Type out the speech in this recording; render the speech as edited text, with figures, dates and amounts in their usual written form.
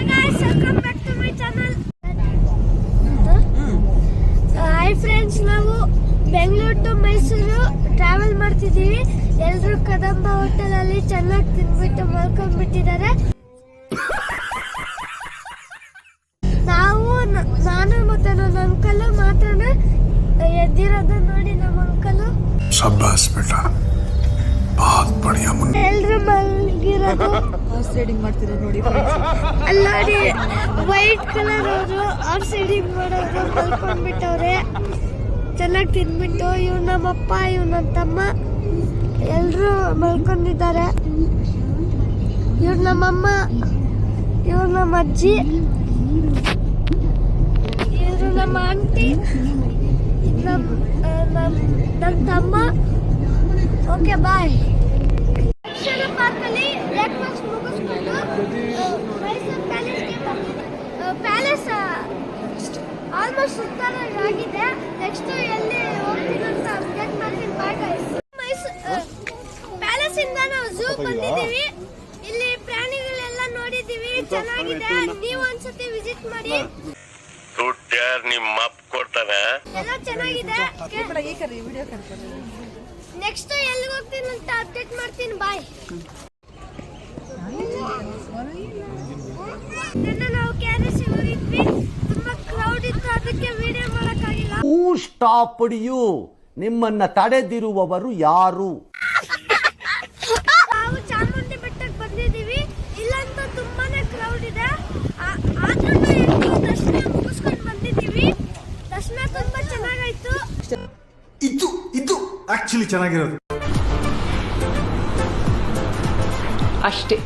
guys, welcome back to my channel. Hi friends, ನಾವು Bengaluru to Mysuru travel ಮಾಡ್ತಿದ್ದೀವಿ. ಎಲ್ಲರೂ Kadamba hotel ಅಲ್ಲಿ ಚೆನ್ನಾಗಿ ತಿನ್ಬಿಟ್ಟು ಮಲ್ಕೊಂಡ್ಬಿಟ್ಟಿದ್ದಾರೆ. ನಾನು ಮತ್ತೆ ನನ್ನ ಅಂಕಲ್ ಮಾತ್ರ ಎದ್ದಿರೋದು ನೋಡಿ. ನಮ್ಮ ಅಂಕಲ್ ಶಾಬಾಸ್ ಬೇಟಾ, बहुत बढ़िया मुन्ना. ಎಲ್ಲರೂ ಮಲಗಿರೋದು ಹಾರ್ಸ್ ರೈಡಿಂಗ್ ಮಾಡ್ತಿರೋದು ನೋಡಿ. ಅಲ್ಲಿ ನೋಡಿ ವೈಟ್ ಕಲರ್ ಅವರು ಹಾರ್ಸ್ ರೈಡಿಂಗ್ ಮಾಡೋರು ಮಲ್ಕೊಂಡ್ಬಿಟ್ಟವ್ರೆ ಚೆನ್ನಾಗಿ ತಿನ್ಬಿಟ್ಟು. ಇವ್ ನಮ್ಮಪ್ಪ, ಇವ್ ನನ್ನ ತಮ್ಮ ಎಲ್ಲರೂ ಮಲ್ಕೊಂಡಿದ್ದಾರೆ. ಇವ್ರು ನಮ್ಮಮ್ಮ, ಇವ್ರು ನಮ್ಮ ಅಜ್ಜಿ, ಇವರು ನಮ್ಮ ಆಂಟಿ, ನಮ್ಮ ತಮ್ಮ. Okay bye. ಪಾರ್ಕಲ್ಲಿ ಬ್ರೇಕ್ಫಾಸ್ಟ್ ಮುಗಿಸ್ಕೊಂಡು ಮೈಸೂರು ಪ್ಯಾಲೇಸ್ಗೆ ಬಂದಿದ್ದೀವಿ. Palace almost ಸುತ್ತಾಗಿದೆ. ನೆಕ್ಸ್ಟ್ ಎಲ್ಲಿ ಹೋಗ್ತೀನಿ ಅಂತ ಅಪ್ಡೇಟ್ ಮಾಡ್ತೀನಿ. Bye guys. ಪ್ಯಾಲೇಸ್ ಇಂದ ನಾವು ಝೂ ಬಂದಿದ್ದೀವಿ. ಇಲ್ಲಿ ಪ್ರಾಣಿಗಳೆಲ್ಲ ನೋಡಿದ್ದೀವಿ, ಚೆನ್ನಾಗಿದೆ. ನೀವು ಒಂದ್ಸತಿ ವಿಸಿಟ್ ಮಾಡಿ. ನಿಮ್ಮ ಅಪ್ಪ ಕೊಡ್ತಾನೆ ಎಲ್ಲ ಚೆನ್ನಾಗಿದೆ. ವಿಡಿಯೋ ಕರ್ಕೊಂಡು ನೆಕ್ಸ್ಟ್ ಎಲ್ಲಿಗೆ ಹೋಗ್ತೀನಿ ಅಂತ ಅಪ್ಡೇಟ್ ಮಾಡ್ತೀನಿ. ಬಾಯ್. ನಾವು KRS ಹೋಗಿದ್ವಿ, ತುಂಬಾ ಕ್ರೌಡ್ ಇತ್ತು, ಅದಕ್ಕೆ ವಿಡಿಯೋ ಮಾಡಕ್ಕಾಗಿಲ್ಲ. Who stopped you? ನಿಮ್ಮನ್ನ ತಡೆದಿರುವವರು ಯಾರು? ನಾವು ಚಾಮುಂಡಿ ಬೆಟ್ಟಕ್ಕೆ ಬಂದಿದ್ದೀವಿ. ಇಲ್ಲಂತೂ ತುಂಬಾನೇ ಕ್ರೌಡ್ ಇದೆ. ಆದ್ರೂ ದರ್ಶನ ಮುಗಿಸ್ಕೊಂಡು ಬಂದಿದ್ದೀವಿ. ದರ್ಶನ ತುಂಬಾ ಚೆನ್ನಾಗಾಯ್ತು. ಇದು ಆಕ್ಚುಲಿ ಚೆನ್ನಾಗಿರೋದು ಅಷ್ಟೇ.